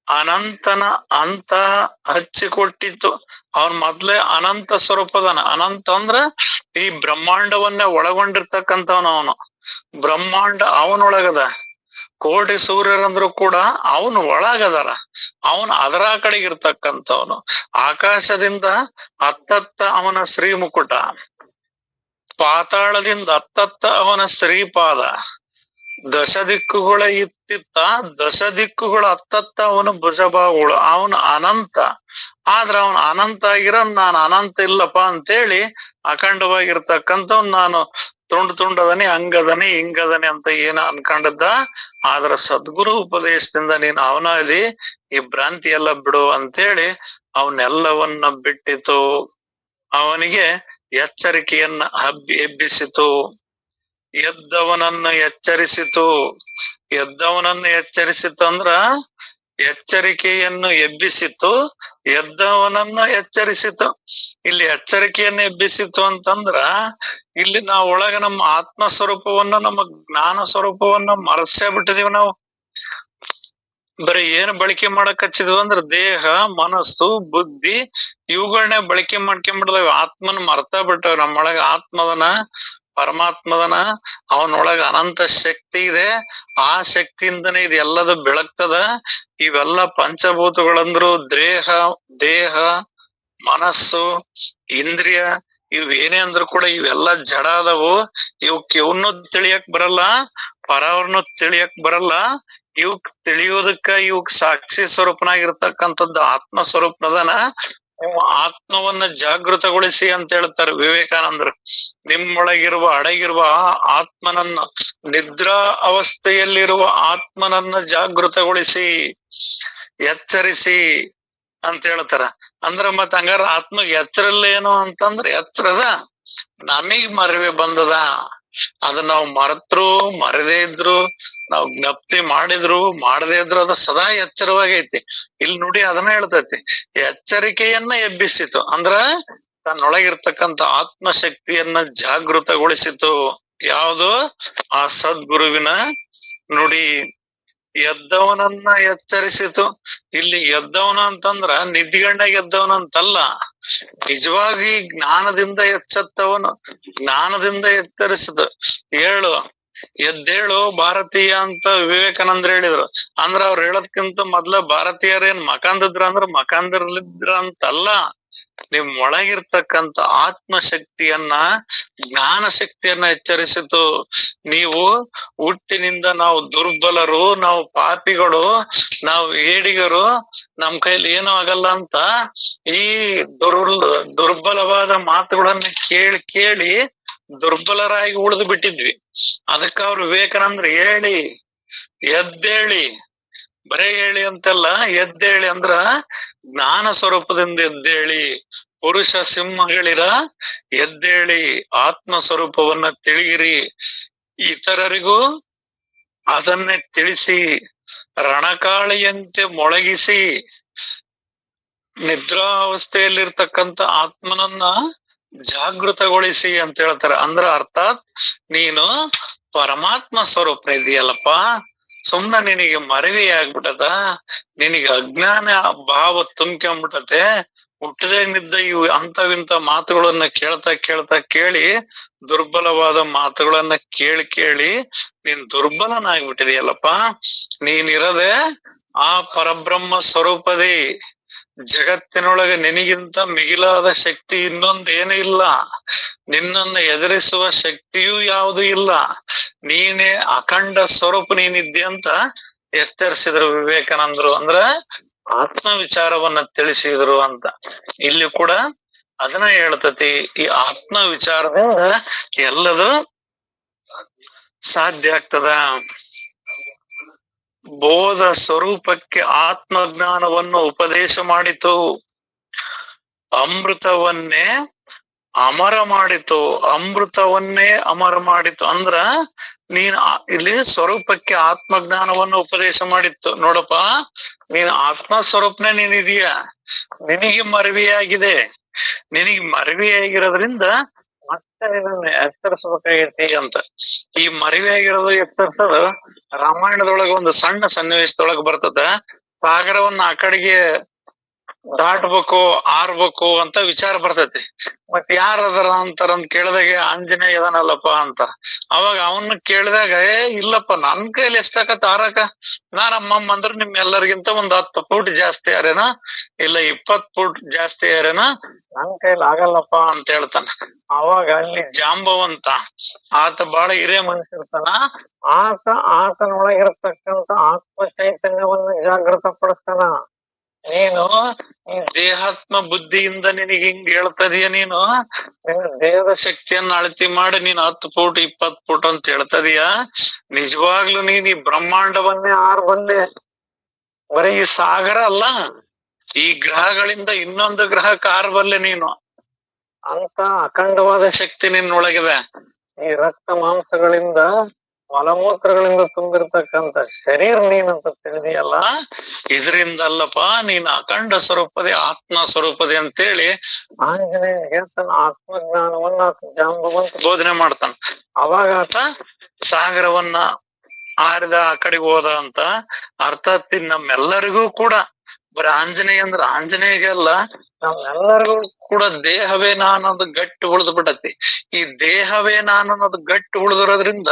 ಅನಂತನ ಅಂತ ಹಚ್ಚಿಕೊಟ್ಟಿತ್ತು. ಅವನ್ ಮೊದ್ಲೇ ಅನಂತ ಸ್ವರೂಪದನ. ಅನಂತ ಅಂದ್ರ ಈ ಬ್ರಹ್ಮಾಂಡವನ್ನೇ ಒಳಗೊಂಡಿರ್ತಕ್ಕಂಥವನು ಅವನು. ಬ್ರಹ್ಮಾಂಡ ಅವನೊಳಗದ. ಕೋಟಿ ಸೂರ್ಯರಂದ್ರು ಕೂಡ ಅವನು ಒಳಗದಾರ. ಅವನು ಅದರ ಕಡೆಗಿರ್ತಕ್ಕಂಥವನು. ಆಕಾಶದಿಂದ ಹತ್ತತ್ತ ಅವನ ಶ್ರೀಮುಕುಟ, ಪಾತಾಳದಿಂದ ಹತ್ತತ್ತ ಅವನ ಶ್ರೀಪಾದ, ದಶ ದಿಕ್ಕುಗಳ ಇತ್ತಿತ್ತ ದಶ ದಿಕ್ಕುಗಳ ಹತ್ತತ್ತ ಅವನು ಭುಜಬಾಹುಗಳು. ಅವನು ಅನಂತ. ಆದ್ರ ಅವನು ಅನಂತ ಆಗಿರೋ ನಾನು ಅನಂತ ಇಲ್ಲಪ್ಪ ಅಂತೇಳಿ ಅಖಂಡವಾಗಿರ್ತಕ್ಕಂಥವ್ ನಾನು ತುಂಡದನಿ, ಹಂಗದನಿ, ಹಿಂಗದನಿ ಅಂತ ಏನ ಅನ್ಕೊಂಡಿದ್ದ. ಆದ್ರ ಸದ್ಗುರು ಉಪದೇಶದಿಂದ ನೀನು ಅವನಾದಿ, ಈ ಭ್ರಾಂತಿ ಎಲ್ಲ ಬಿಡು ಅಂತೇಳಿ ಅವನ್ನೆಲ್ಲವನ್ನ ಬಿಟ್ಟಿತು. ಅವನಿಗೆ ಎಚ್ಚರಿಕೆಯನ್ನ ಎಬ್ಬಿಸಿತು. ಎದ್ದವನನ್ನು ಎಚ್ಚರಿಸಿತು. ಎದ್ದವನನ್ನು ಎಚ್ಚರಿಸಿತು ಅಂದ್ರ ಎಚ್ಚರಿಕೆಯನ್ನು ಎಬ್ಬಿಸಿತು, ಎದ್ದವನನ್ನ ಎಚ್ಚರಿಸಿತು. ಇಲ್ಲಿ ಎಚ್ಚರಿಕೆಯನ್ನು ಎಬ್ಬಿಸಿತು ಅಂತಂದ್ರ ಇಲ್ಲಿ ನಾವು ಒಳಗ ನಮ್ಮ ಆತ್ಮ ಸ್ವರೂಪವನ್ನ, ನಮ್ಮ ಜ್ಞಾನ ಸ್ವರೂಪವನ್ನ ಮರೆಸೇ ಬಿಟ್ಟಿದೀವಿ ನಾವು. ಬರೀ ಏನ್ ಬಳಕೆ ಮಾಡಕ್ ಹಚ್ಚಿದ್ವಿ ಅಂದ್ರ ದೇಹ, ಮನಸ್ಸು, ಬುದ್ಧಿ ಇವುಗಳನ್ನೇ ಬಳಕೆ ಮಾಡ್ಕೊಂಡ್ಬಿಡ್ದವ. ಆತ್ಮನ ಮರ್ತಾ ಬಿಟ್ಟವ್. ನಮ್ಮೊಳಗ ಆತ್ಮದನ, ಪರಮಾತ್ಮದನ. ಅವನೊಳಗ ಅನಂತ ಶಕ್ತಿ ಇದೆ. ಆ ಶಕ್ತಿಯಿಂದನೇ ಇದು ಎಲ್ಲದು ಬೆಳಗ್ತದ. ಇವೆಲ್ಲ ಪಂಚಭೂತಗಳಂದ್ರು ದೇಹ, ಮನಸ್ಸು, ಇಂದ್ರಿಯ, ಇವ್ ಏನೇ ಅಂದ್ರು ಕೂಡ ಇವೆಲ್ಲ ಜಡ ಅದವು. ಇವಕ್ ಇವನು ತಿಳಿಯಕ್ ಬರಲ್ಲ, ಪರವ್ರನ್ನು ತಿಳಿಯಕ್ ಬರಲ್ಲ. ಇವಕ್ ತಿಳಿಯೋದಕ್ಕ ಇವಕ್ ಸಾಕ್ಷಿ ಸ್ವರೂಪನಾಗಿರ್ತಕ್ಕಂಥದ್ದು ಆತ್ಮ ಸ್ವರೂಪದನ. ಆತ್ಮವನ್ನ ಜಾಗೃತಗೊಳಿಸಿ ಅಂತ ಹೇಳ್ತಾರೆ ವಿವೇಕಾನಂದರು. ನಿಮ್ಮೊಳಗಿರುವ ಅಡಗಿರುವ ಆತ್ಮನನ್ನ, ನಿದ್ರಾ ಅವಸ್ಥೆಯಲ್ಲಿರುವ ಆತ್ಮನನ್ನ ಜಾಗೃತಗೊಳಿಸಿ, ಎಚ್ಚರಿಸಿ ಅಂತ ಹೇಳ್ತಾರ. ಅಂದ್ರ ಮತ್ ಹಂಗಾರ ಆತ್ಮಗ್ ಎಚ್ಚರಲ್ಲೇನು ಅಂತಂದ್ರೆ ಎಚ್ಚರದ ನಮಗ್ ಮರವೆ ಬಂದದ. ಅದ ನಾವು ಮರೆತ್ರು ಮರದೇ ಇದ್ರು, ನಾವು ಜ್ಞಪ್ತಿ ಮಾಡಿದ್ರು ಮಾಡದೇ ಇದ್ರು ಅದ ಸದಾ ಎಚ್ಚರವಾಗೈತಿ. ಇಲ್ಲಿ ನೋಡಿ ಅದನ್ನ ಹೇಳ್ತೈತಿ, ಎಚ್ಚರಿಕೆಯನ್ನ ಎಬ್ಬಿಸಿತು ಅಂದ್ರ ತನ್ನೊಳಗಿರ್ತಕ್ಕಂಥ ಆತ್ಮಶಕ್ತಿಯನ್ನ ಜಾಗೃತಗೊಳಿಸಿತು. ಯಾವುದು? ಆ ಸದ್ಗುರುವಿನ ನುಡಿ. ಎದ್ದವನನ್ನ ಎಚ್ಚರಿಸಿತು. ಇಲ್ಲಿ ಎದ್ದವನ ಅಂತಂದ್ರ ನಿದ್ಗಣ್ಣಾಗ ಎದ್ದವನಂತಲ್ಲ, ನಿಜವಾಗಿ ಜ್ಞಾನದಿಂದ ಎಚ್ಚತ್ತವನು, ಜ್ಞಾನದಿಂದ ಎಚ್ಚರಿಸಿತು. ಹೇಳು, ಎದ್ದೇಳು ಭಾರತೀಯ ಅಂತ ವಿವೇಕಾನಂದ್ರ ಹೇಳಿದ್ರು. ಅಂದ್ರ ಅವ್ರು ಹೇಳೋದ್ಕಿಂತ ಮೊದ್ಲ ಭಾರತೀಯರೇನ್ ಮಕಾಂದಿದ್ರ ಅಂದ್ರ ಮಕಾಂದಿರ್ಲಿದ್ರ ಅಂತಲ್ಲ. ನಿಮ್ ಒಳಗಿರ್ತಕ್ಕಂಥ ಆತ್ಮಶಕ್ತಿಯನ್ನ, ಜ್ಞಾನ ಶಕ್ತಿಯನ್ನ ಎಚ್ಚರಿಸಿತು. ನೀವು ಹುಟ್ಟಿನಿಂದ ನಾವು ದುರ್ಬಲರು, ನಾವು ಪಾಪಿಗಳು, ನಾವು ಏಡಿಗರು, ನಮ್ ಕೈಲಿ ಏನೂ ಆಗಲ್ಲ ಅಂತ ಈ ದುರ್ಬಲವಾದ ಮಾತುಗಳನ್ನ ಕೇಳಿ ಕೇಳಿ ದುರ್ಬಲರಾಗಿ ಉಳಿದು ಬಿಟ್ಟಿದ್ವಿ. ಅದಕ್ಕ ಅವ್ರು ವಿವೇಕಾನಂದ್ರ ಹೇಳಿ, ಎದ್ದೇಳಿ, ಬರೇ ಹೇಳಿ ಅಂತಲ್ಲ, ಎದ್ದೇಳಿ ಅಂದ್ರ ಜ್ಞಾನ ಸ್ವರೂಪದಿಂದ ಎದ್ದೇಳಿ. ಪುರುಷ ಸಿಂಹಗಳಿರ ಎದ್ದೇಳಿ, ಆತ್ಮ ಸ್ವರೂಪವನ್ನ ತಿಳಿಯಿರಿ, ಇತರರಿಗೂ ಅದನ್ನೇ ತಿಳಿಸಿ, ರಣಕಾಳಿಯಂತೆ ಮೊಳಗಿಸಿ, ನಿದ್ರಾವಸ್ಥೆಯಲ್ಲಿರ್ತಕ್ಕಂಥ ಆತ್ಮನನ್ನ ಜಾಗೃತಗೊಳಿಸಿ ಅಂತ ಹೇಳ್ತಾರೆ. ಅಂದ್ರ ಅರ್ಥಾತ್ ನೀನು ಪರಮಾತ್ಮ ಸ್ವರೂಪ ಇದೆಯಲ್ಲಪ್ಪ, ಸುಮ್ನೆ ನಿನಗೆ ಮರವಿ ಆಗ್ಬಿಟ್ಟದ, ನಿನಗೆ ಅಜ್ಞಾನ ಭಾವ ತುಂಬ್ಕೊಂಡ್ಬಿಟ್ಟತೆ. ಹುಟ್ಟದೇ ನಿದ್ದ ಇವು ಅಂತವಿಂತ ಮಾತುಗಳನ್ನ ಕೇಳ್ತಾ ಕೇಳ್ತಾ ಕೇಳಿ, ದುರ್ಬಲವಾದ ಮಾತುಗಳನ್ನ ಕೇಳಿ ಕೇಳಿ ನೀನ್ ದುರ್ಬಲನಾಗ್ಬಿಟ್ಟಿದೆಯಲ್ಲಪ್ಪ. ನೀನಿರದೆ ಆ ಪರಬ್ರಹ್ಮ ಸ್ವರೂಪದಿ. ಜಗತ್ತಿನೊಳಗೆ ನಿನಗಿಂತ ಮಿಗಿಲಾದ ಶಕ್ತಿ ಇನ್ನೊಂದೇನು ಇಲ್ಲ. ನಿನ್ನನ್ನ ಎದುರಿಸುವ ಶಕ್ತಿಯೂ ಯಾವುದು ಇಲ್ಲ. ನೀನೇ ಅಖಂಡ ಸ್ವರೂಪ ನೀನಿದ್ದೆ ಅಂತ ಎಚ್ಚರಿಸಿದ್ರು ವಿವೇಕಾನಂದರು. ಅಂದ್ರ ಆತ್ಮ ವಿಚಾರವನ್ನ ತಿಳಿಸಿದ್ರು ಅಂತ. ಇಲ್ಲಿ ಕೂಡ ಅದನ್ನ ಹೇಳ್ತತಿ. ಈ ಆತ್ಮ ವಿಚಾರದಿಂದ ಎಲ್ಲದು ಸಾಧ್ಯ ಆಗ್ತದ. ಬೋಧ ಸ್ವರೂಪಕ್ಕೆ ಆತ್ಮಜ್ಞಾನವನ್ನು ಉಪದೇಶ ಮಾಡಿತು. ಅಮೃತವನ್ನೇ ಅಮರ ಮಾಡಿತು, ಅಮೃತವನ್ನೇ ಅಮರ ಮಾಡಿತು. ಅಂದ್ರ ನೀನ್ ಇಲ್ಲಿ ಸ್ವರೂಪಕ್ಕೆ ಆತ್ಮಜ್ಞಾನವನ್ನು ಉಪದೇಶ ಮಾಡಿತ್ತು. ನೋಡಪ್ಪ, ನೀನ್ ಆತ್ಮ ಸ್ವರೂಪನೇ ನೀನಿದೀಯ, ನಿನಗೆ ಮರವಿಯಾಗಿದೆ. ನಿನಗೆ ಮರವಿಯಾಗಿರೋದ್ರಿಂದ ಮತ್ತೆ ನಿನ್ನ ಎತ್ತರಿಸ್ಬೇಕಾಗೈತಿ ಅಂತ. ಈ ಮರವಿಯಾಗಿರೋದು ಎತ್ತರಿಸೋದು ರಾಮಾಯಣದೊಳಗ ಒಂದು ಸಣ್ಣ ಸನ್ನಿವೇಶದೊಳಗ ಬರ್ತದ. ಸಾಗರವನ್ನ ಆ ಕಡೆಗೆ ದಾಟ್ಬೇಕು, ಆರ್ಬೇಕು ಅಂತ ವಿಚಾರ ಬರ್ತೈತಿ. ಮತ್ ಯಾರ ಅದರ ಅಂತಾರಂತ ಕೇಳಿದಾಗ ಆಂಜನೇಯ ಇದನಲ್ಲಪ್ಪ ಅಂತ. ಅವಾಗ ಅವನ್ನ ಕೇಳಿದಾಗ, ಇಲ್ಲಪ್ಪ ನನ್ ಕೈಲಿ ಎಷ್ಟಾಕತ್ ಆರಾಕ, ನಾನಮ್ಮಮ್ಮ ಅಂದ್ರ ನಿಮ್ ಎಲ್ಲರಿಗಿಂತ ಒಂದ್ 10 ಫೂಟ್ ಜಾಸ್ತಿ ಯಾರೇನ, ಇಲ್ಲ 20 ಫೂಟ್ ಜಾಸ್ತಿ ಯಾರೇನ, ನನ್ ಕೈಲಿ ಆಗಲ್ಲಪ್ಪ ಅಂತ ಹೇಳ್ತಾನ. ಅವಾಗ ಅಲ್ಲಿ ಜಾಂಬವಂತ ಆತ ಬಹಳ ಹಿರಿಯ ಮನುಷ್ಯ ಇರ್ತಾನ. ಆತನೊಳಗಿರತಕ್ಕಂತ ಆತ್ಮ ಚೈತನ್ಯವನ್ನ ಜಾಗೃತ ಪಡಿಸ್ತಾನ. ನೀನು ಈ ದೇಹಾತ್ಮ ಬುದ್ಧಿಯಿಂದ ನಿನಗೆ ಹಿಂಗ್ ಹೇಳ್ತದೀಯ, ನೀನು ನಿನ್ನ ದೇಹದ ಶಕ್ತಿಯನ್ನ ಅಳತಿ ಮಾಡಿ ನೀನ್ 10 ಫೂಟ್ 20 ಫೂಟ್ ಅಂತ ಹೇಳ್ತದೀಯ. ನಿಜವಾಗ್ಲೂ ನೀನ್ ಈ ಬ್ರಹ್ಮಾಂಡವನ್ನೇ ಬಂದೆ. ಬರೀ ಈ ಸಾಗರ ಅಲ್ಲ, ಈ ಗ್ರಹಗಳಿಂದ ಇನ್ನೊಂದು ಗ್ರಹಕ್ಕೆ ಬಲ್ಲೆ ನೀನು. ಅಂತ ಅಖಂಡವಾದ ಶಕ್ತಿ ನಿನ್ನೊಳಗಿದೆ. ಈ ರಕ್ತ ಮಾಂಸಗಳಿಂದ ಮಲಮೂತ್ರಗಳಿಂದ ತುಂಬಿರ್ತಕ್ಕಂಥ ಶರೀರ ನೀನಂತ ತಿಳಿದಿಯಲ್ಲ, ಇದರಿಂದ ಅಲ್ಲಪ್ಪ ನೀನ್ ಅಖಂಡ ಸ್ವರೂಪದೆ, ಆತ್ಮ ಸ್ವರೂಪದೆ ಅಂತೇಳಿ ಆಂಜನೇಯ ಹೇಳ್ತಾನ. ಆತ್ಮಜ್ಞಾನವನ್ನ ಜಾಂಬವಂತ ಬೋಧನೆ ಮಾಡ್ತಾನ. ಅವಾಗ ಆತ ಸಾಗರವನ್ನ ಆರಿದ ಆ ಕಡೆಗೆ ಹೋದ ಅಂತ ಅರ್ಥಾತ್ ನಮ್ಮೆಲ್ಲರಿಗೂ ಕೂಡ, ಬರೀ ಆಂಜನೇಯ ಅಂದ್ರ ಆಂಜನೇಯಗೆಲ್ಲ, ನಮ್ಮೆಲ್ಲರಿಗೂ ಕೂಡ ದೇಹವೇ ನಾನದು ಗಟ್ಟಿ ಉಳಿದು ಬಿಟ್ಟತಿ. ಈ ದೇಹವೇ ನಾನು ಅನ್ನೋದು ಗಟ್ಟಿ ಉಳಿದಿರೋದ್ರಿಂದ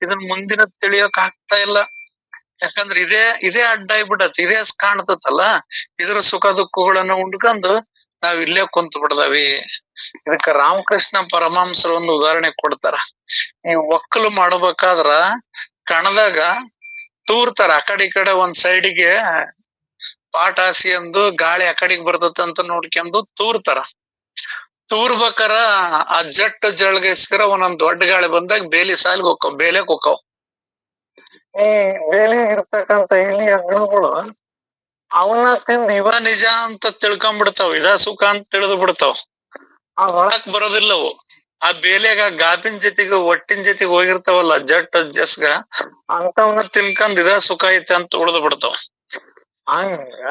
ಇದನ್ ಮುಂದಿನ ತಿಳಿಯೋಕ್ ಆಗ್ತಾ ಇಲ್ಲ. ಯಾಕಂದ್ರೆ ಇದೇ ಅಡ್ಡ ಆಗ್ಬಿಟ್ಟತಿ, ಇದೇ ಕಾಣ್ತತಲ್ಲ. ಇದ್ರ ಸುಖ ದುಃಖಗಳನ್ನ ಉಂಡ್ಕೊಂಡು ನಾವ್ ಇಲ್ಲೇ ಕುಂತ ಬಿಡ್ದಾವಿ. ಇದಕ್ಕ ರಾಮಕೃಷ್ಣ ಪರಮಹಂಸರು ಒಂದು ಉದಾಹರಣೆ ಕೊಡ್ತಾರ. ಈ ಒಕ್ಕಲು ಮಾಡ್ಬೇಕಾದ್ರ ಕಣದಾಗ ತೂರ್ತಾರ, ಆ ಕಡೆ ಈ ಕಡೆ ಒಂದ್ ಸೈಡಿಗೆ ಪಾಟ್ ಹಾಸಿ ಅಂದು ಗಾಳಿ ಆ ಕಡೆಗೆ ಬರ್ತದಂತ ನೋಡ್ಕೊಂಡು ತೂರ್ತಾರ. ತೂರ್ಬೇಕಾರ ಆ ಜಟ್ಟು ಜಳಗಸ್ಕರ ಒಂದೊಂದ್ ದೊಡ್ಡ ಗಾಳಿ ಬಂದಾಗ ಬೇಲಿ ಸಾಲಿಗೆ ಹೋಕ್ಕವ್, ಬೇಲೆಕ್ ಹೋಕ್ಕವ್. ಈ ಬೇಲಿ ಇರ್ತಕ್ಕಂತ ಇಲಿ ಹಣ್ಣುಗಳು ಅವನ್ನ ತಿಂದು ಇವ ನಿಜ ಅಂತ ತಿಳ್ಕೊಂಡ್ಬಿಡ್ತಾವ, ಇದ ಸುಖ ಅಂತ ತಿಳಿದು ಬಿಡ್ತಾವ. ಆ ಒಳಕ್ ಬರೋದಿಲ್ಲವು. ಆ ಬೇಲೆಗ ಗಾಪಿನ ಜೊತೆಗೆ ಒಟ್ಟಿನ ಜೊತೆಗೆ ಹೋಗಿರ್ತಾವಲ್ಲ ಜಟ್ ಜಸ್ಗ, ಅಂತವನ್ನ ತಿನ್ಕೊಂಡ್ ಇದ ಸುಖ ಐತೆ ಅಂತ ಉಳಿದು ಬಿಡ್ತಾವ. ಹಂಗ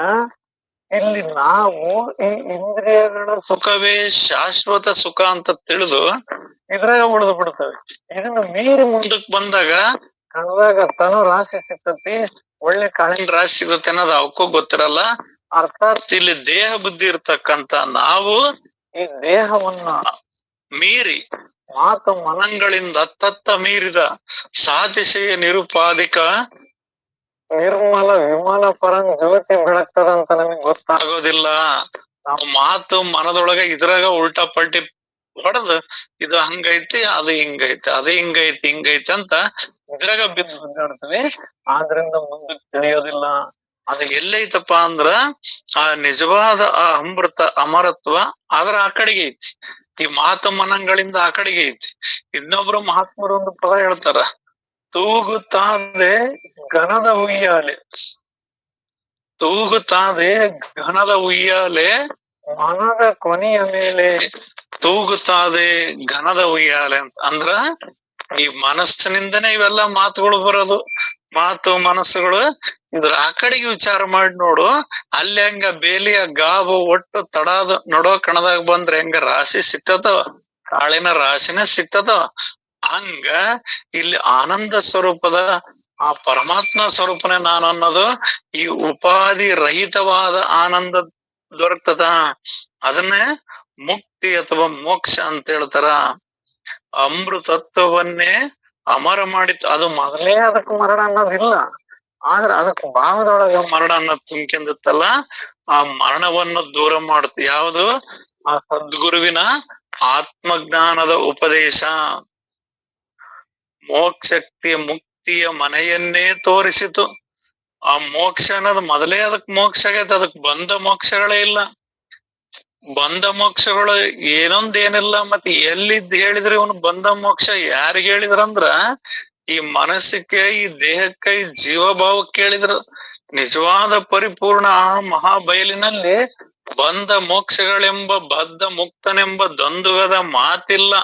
ಇಲ್ಲಿ ನಾವು ಈ ಇಂದ್ರಿಯಗಳ ಸುಖವೇ ಶಾಶ್ವತ ಸುಖ ಅಂತ ತಿಳಿದು ಇದ್ರಾಗ ಉಳಿದು ಬಿಡ್ತೇವೆ. ಇದನ್ನ ಮೀರಿ ಮುಂದಕ್ ಬಂದಾಗ ಕಣದಾಗ ತನು ರಾಶಿ ಸಿಗ್ತತಿ, ಒಳ್ಳೆ ಕಾಳಿನ ರಾಶಿ ಸಿಗುತ್ತೆ ಅನ್ನೋದು ಅವಕ್ಕೂ ಗೊತ್ತಿರಲ್ಲ. ಅರ್ಥಾತ್ ಇಲ್ಲಿ ದೇಹ ಬುದ್ಧಿ ಇರ್ತಕ್ಕಂತ ನಾವು ಈ ದೇಹವನ್ನ ಮೀರಿ ಮಾತು ಮನಗಳಿಂದ ತತ್ತ ಮೀರಿದ ಸಾತಿಶಯ ನಿರುಪಾಧಿಕ ನಿರ್ಮಲ ವಿಮಲ ಪರಂ ಜ್ಯೋತಿ ಬೆಳಗ್ತದಂತ ನಮಗ್ ಗೊತ್ತಾಗೋದಿಲ್ಲ. ನಾವು ಮಾತು ಮನದೊಳಗ ಇದ್ರಾಗ ಉಲ್ಟಾ ಪಲ್ಟಿ ಹೊಡೆದು ಇದು ಹಂಗೈತಿ, ಅದು ಹಿಂಗೈತಿ, ಅದು ಹಿಂಗೈತಿ ಅಂತ ಇದ್ರಾಗ ಬಿದ್ದು ಬಿದ್ದಾಡ್ತೀವಿ. ಆದ್ರಿಂದ ಮುಂದಕ್ಕೆ ತಿಳಿಯೋದಿಲ್ಲ. ಅದು ಎಲ್ಲೈತಪ್ಪ ಅಂದ್ರ ಆ ನಿಜವಾದ ಆ ಅಮೃತ ಅಮರತ್ವ ಅದರ ಆ ಕಡೆಗೆ ಐತಿ. ಈ ಮಾತು ಮನಗಳಿಂದ ಆ ಕಡೆಗೆ ಐತಿ. ಇನ್ನೊಬ್ರು ಮಹಾತ್ಮರು ಒಂದು ಪದ ಹೇಳ್ತಾರ, ತೂಗುತ್ತಾದೆ ಘನದ ಉಯ್ಯಾಲೆ, ತೂಗುತ್ತಾದೆ ಘನದ ಉಯ್ಯಾಲೆ ಮನದ ಕೊನೆಯ ಮೇಲೆ ತೂಗುತ್ತಾದೆ ಘನದ ಉಯ್ಯಾಲೆ ಅಂತ. ಅಂದ್ರ ಈ ಮನಸ್ಸಿನಿಂದನೇ ಇವೆಲ್ಲ ಮಾತುಗಳು ಬರೋದು. ಮಾತು ಮನಸ್ಸುಗಳು ಇದ್ರ ಆ ಕಡೆಗೆ ವಿಚಾರ ಮಾಡಿ ನೋಡು. ಅಲ್ಲಿ ಹೆಂಗ ಬೇಲಿಯ ಗಾಬು ಒಟ್ಟು ತಡಾದ ನಡೋ ಕಣದಾಗ ಬಂದ್ರೆ ಹೆಂಗ ರಾಶಿ ಸಿಕ್ತದವ, ಕಾಳಿನ ರಾಶಿನ ಸಿಕ್ತದವ. ಹಂಗ ಇಲ್ಲಿ ಆನಂದ ಸ್ವರೂಪದ ಆ ಪರಮಾತ್ಮ ಸ್ವರೂಪನೇ ನಾನು ಅನ್ನೋದು ಈ ಉಪಾಧಿ ರಹಿತವಾದ ಆನಂದ ದೊರಕ್ತದ. ಅದನ್ನೇ ಮುಕ್ತಿ ಅಥವಾ ಮೋಕ್ಷ ಅಂತ ಹೇಳ್ತಾರ. ಅಮೃತತ್ವವನ್ನೇ ಅಮರ ಮಾಡಿತ್ತು. ಅದು ಮೊದಲೇ ಅದಕ್ಕೆ ಮರಣ ಅನ್ನೋದಿಲ್ಲ, ಆದ್ರೆ ಅದಕ್ಕೆ ಭಾವದೊಳಗ ಮರಣ ಅನ್ನೋದು ತುಂಬಿಕೊಂಡಿತ್ತಲ್ಲ, ಆ ಮರಣವನ್ನು ದೂರ ಮಾಡುತ್ತೆ. ಯಾವುದು? ಆ ಸದ್ಗುರುವಿನ ಆತ್ಮಜ್ಞಾನದ ಉಪದೇಶ. ಮೋಕ್ಷಕ್ತಿಯ ಮುಕ್ತಿಯ ಮನೆಯನ್ನೇ ತೋರಿಸಿತು. ಆ ಮೋಕ್ಷ ಅನ್ನೋದು ಮೊದಲೇ ಅದಕ್ ಮೋಕ್ಷ ಆಗೈತೆ. ಅದಕ್ ಬಂದ ಮೋಕ್ಷಗಳೇ ಇಲ್ಲ. ಬಂದ ಮೋಕ್ಷಗಳು ಏನೊಂದೇನಿಲ್ಲ. ಮತ್ತೆ ಎಲ್ಲಿದ್ ಹೇಳಿದ್ರೆ ಇವನು ಬಂದ ಮೋಕ್ಷ ಯಾರಿಗ ಹೇಳಿದ್ರಂದ್ರ ಈ ಮನಸ್ಸಿಗೆ, ಈ ದೇಹಕ್ಕೆ, ಈ ಜೀವಭಾವಕ್ಕೆ ಹೇಳಿದ್ರು. ನಿಜವಾದ ಪರಿಪೂರ್ಣ ಮಹಾಬಯಲಿನಲ್ಲಿ ಬಂಧ ಮೋಕ್ಷಗಳೆಂಬ ಬದ್ಧ ಮುಕ್ತನೆಂಬ ದ್ವಂದ್ವದ ಮಾತಿಲ್ಲ,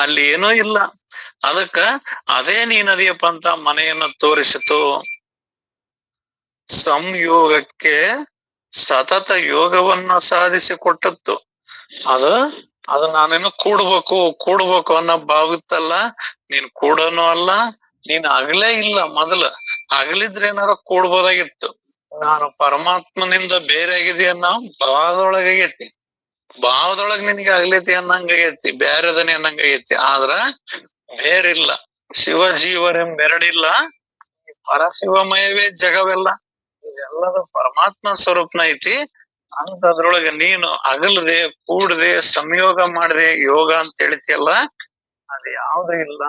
ಅಲ್ಲಿ ಏನೂ ಇಲ್ಲ. ಅದಕ್ಕ ಅದೇ ನೀನದಿಯಪ್ಪ ಅಂತ ಮನೆಯನ್ನ ತೋರಿಸಿತು. ಸಂಯೋಗಕ್ಕೆ ಸತತ ಯೋಗವನ್ನ ಸಾಧಿಸಿಕೊಟ್ಟತ್ತು. ಅದು ಅದು ನಾನೇನು ಕೂಡ್ಬೇಕು ಅನ್ನೋ ಭಾವಿತ್ತಲ್ಲ. ನೀನ್ ಕೂಡನು ಅಲ್ಲ, ನೀನ್ ಅಗಲೇ ಇಲ್ಲ. ಮೊದಲು ಅಗಲಿದ್ರೆ ಏನಾರ ಕೂಡ್ಬೋದಾಗಿತ್ತು. ನಾನು ಪರಮಾತ್ಮನಿಂದ ಬೇರೆ ಆಗಿದೆಯನ್ನ ಭಾವದೊಳಗೈತಿ. ಭಾವದೊಳಗ್ ನಿನಗೆ ಅಗಲೈತಿ ಅನ್ನಂಗೈತಿ, ಬೇರೆದನೆ ಅನ್ನಂಗೈತಿ. ಆದ್ರ ಬೇರಿಲ್ಲ. ಶಿವ ಜೀವರೆಂಬೆರಡಿಲ್ಲ, ಪರಶಿವಮಯವೇ ಜಗವೆಲ್ಲ. ಇದೆಲ್ಲದ ಪರಮಾತ್ಮ ಸ್ವರೂಪನ ಐತಿ. ಅಂತದ್ರೊಳಗೆ ನೀನು ಅಗಲದೆ ಕೂಡದೆ ಸಂಯೋಗ ಮಾಡದೆ ಯೋಗ ಅಂತ ಹೇಳ್ತಿಯಲ್ಲ, ಅದು ಯಾವ್ದು ಇಲ್ಲ.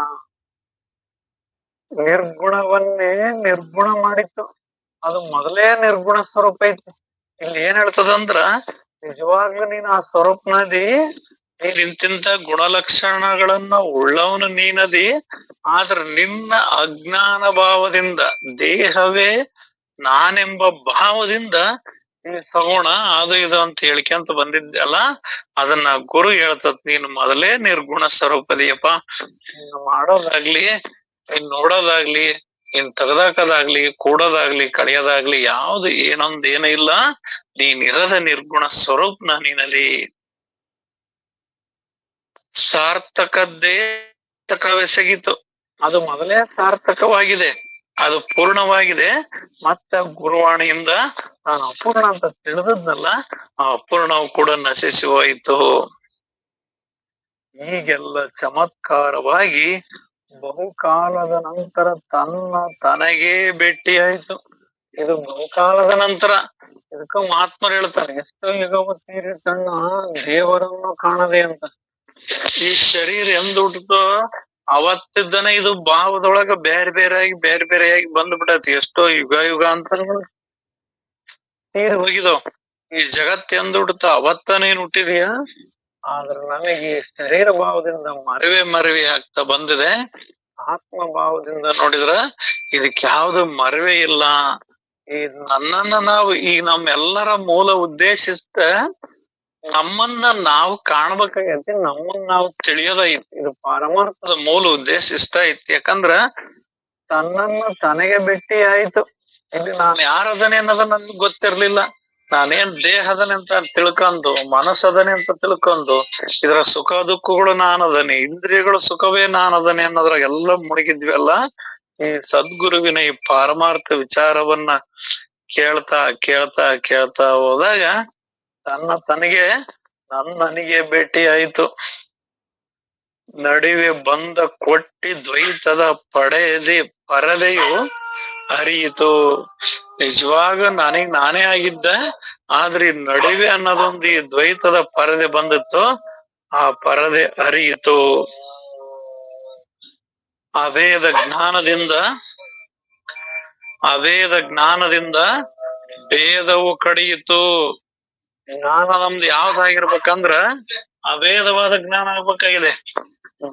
ನಿರ್ಗುಣವನ್ನೇ ನಿರ್ಗುಣ ಮಾಡಿತ್ತು. ಅದು ಮೊದಲೇ ನಿರ್ಗುಣ ಸ್ವರೂಪ ಐತಿ. ಇಲ್ಲಿ ಏನ್ ಹೇಳ್ತದಂದ್ರ, ನಿಜವಾಗ್ಲೂ ನೀನ್ ಆ ಸ್ವರೂಪನದಿ. ನೀನ್ ಇಂತಿಂತ ಗುಣಲಕ್ಷಣಗಳನ್ನ ಉಳ್ಳವನು ನೀನದಿ. ಆದ್ರೆ ನಿನ್ನ ಅಜ್ಞಾನ ಭಾವದಿಂದ, ದೇಹವೇ ನಾನೆಂಬ ಭಾವದಿಂದ ಈ ಸಗುಣ ಅದು ಇದು ಅಂತ ಹೇಳ್ಕೊಂತ ಬಂದಿದ್ದಲ್ಲ, ಅದನ್ನ ಗುರು ಹೇಳ್ತತ್. ನೀನು ಮೊದಲೇ ನಿರ್ಗುಣ ಸ್ವರೂಪದಿಯಪ್ಪ. ನೀನು ಮಾಡೋದಾಗ್ಲಿ, ನೀನ್ ನೋಡೋದಾಗ್ಲಿ, ನೀನ್ ತೆಗ್ದಾಕದಾಗ್ಲಿ, ಕೂಡೋದಾಗ್ಲಿ, ಕಡಿಯೋದಾಗ್ಲಿ ಯಾವ್ದು ಏನೊಂದ್ ಏನು ಇಲ್ಲ. ನೀನ್ ಇರದ ನಿರ್ಗುಣ ಸ್ವರೂಪನ ನೀನದಿ. ಸಾರ್ಥಕದ್ದೇ ಸಾರ್ಥಕವೆಸಗಿತು. ಅದು ಮೊದಲೇ ಸಾರ್ಥಕವಾಗಿದೆ, ಅದು ಪೂರ್ಣವಾಗಿದೆ. ಮತ್ತ ಗುರುವಾಣಿಯಿಂದ ನಾನು ಅಪೂರ್ಣ ಅಂತ ತಿಳಿದದ್ನಲ್ಲ, ಆ ಅಪೂರ್ಣವು ಕೂಡ ನಶಿಸಿ ಹೋಯಿತು. ಹೀಗೆಲ್ಲ ಚಮತ್ಕಾರವಾಗಿ ಬಹುಕಾಲದ ನಂತರ ತನಗೇ ಭೇಟಿಯಾಯಿತು. ಇದು ಬಹುಕಾಲದ ನಂತರ. ಇದಕ್ಕ ಮಹಾತ್ಮರು ಹೇಳ್ತಾರೆ, ಎಷ್ಟೋ ಯುಗವ ತೀರಿ ತನ್ನ ದೇವರನ್ನು ಕಾಣದೆ ಅಂತ. ಈ ಶರೀರ ಎಂದ್ ಹುಟ್ಟುತ್ತೋ ಅವತ್ತಿದ್ದನೆ ಇದು ಭಾವದೊಳಗ ಬೇರೆ ಬೇರೆಯಾಗಿ ಬಂದ್ಬಿಟ್ಟೈತಿ. ಎಷ್ಟೋ ಯುಗ ಅಂತ ತೀರಿ ಹೋಗಿದವ್. ಈ ಜಗತ್ ಎಂದ್ ಹುಟ್ಟುತ್ತ ಅವತ್ತ ನೀನ್ ಹುಟ್ಟಿದೀಯ. ಆದ್ರೆ ನನಗೆ ಈ ಶರೀರ ಭಾವದಿಂದ ಮರವೆ ಆಗ್ತಾ ಬಂದಿದೆ. ಆತ್ಮ ಭಾವದಿಂದ ನೋಡಿದ್ರ ಇದಕ್ ಯಾವ್ದು ಮರವೇ ಇಲ್ಲ. ಈ ನನ್ನನ್ನ ನಾವು ಈ ನಮ್ಮೆಲ್ಲರ ಮೂಲ ಉದ್ದೇಶಿಸ್ತ ನಮ್ಮನ್ನ ನಾವು ಕಾಣ್ಬೇಕಾಗೈತಿ, ನಮ್ಮನ್ನ ನಾವು ತಿಳಿಯೋದೈತಿ. ಇದು ಪರಮಾರ್ಥದ ಮೂಲ ಉದ್ದೇಶ ಇಷ್ಟ ಐತಿ. ಯಾಕಂದ್ರ ತನ್ನನ್ನು ತನಗೆ ಭೇಟಿ ಆಯ್ತು. ಇಲ್ಲಿ ನಾನು ಯಾರದನೆ ಅನ್ನೋದ ನನ್ಗೆ ಗೊತ್ತಿರ್ಲಿಲ್ಲ. ನಾನೇನ್ ದೇಹದನೆ ಅಂತ ತಿಳ್ಕೊಂಡು, ಮನಸ್ಸದನೆ ಅಂತ ತಿಳ್ಕೊಂಡು, ಇದ್ರ ಸುಖ ದುಃಖಗಳು ನಾನದನೆ, ಇಂದ್ರಿಯಗಳು ಸುಖವೇ ನಾನದನೆ ಅನ್ನೋದ್ರಾಗ ಎಲ್ಲ ಮುಳುಗಿದ್ವಿ. ಈ ಸದ್ಗುರುವಿನ ಈ ಪಾರಮಾರ್ಥ ವಿಚಾರವನ್ನ ಕೇಳ್ತಾ ಕೇಳ್ತಾ ಕೇಳ್ತಾ ಹೋದಾಗ ನನಗೆ ಭೇಟಿ ಆಯ್ತು. ನಡುವೆ ಬಂದ ಕೊಟ್ಟಿ ದ್ವೈತದ ಪರದೆಯು ಅರಿಯಿತು. ನಿಜವಾಗ ನನಗ್ ನಾನೇ ಆಗಿದ್ದ. ಆದ್ರೆ ಈ ನಡುವೆ ಅನ್ನೋದೊಂದು ಈ ದ್ವೈತದ ಪರದೆ ಬಂದಿತ್ತು. ಆ ಪರದೆ ಅರಿಯಿತು. ಅಭೇದ ಜ್ಞಾನದಿಂದ ಭೇದವು ಕಡಿಯಿತು. ಜ್ಞಾನ ನಮ್ದು ಯಾವ್ದಾಗಿರ್ಬೇಕಂದ್ರ ಅಭೇದವಾದ ಜ್ಞಾನ ಆಗ್ಬೇಕಾಗಿದೆ.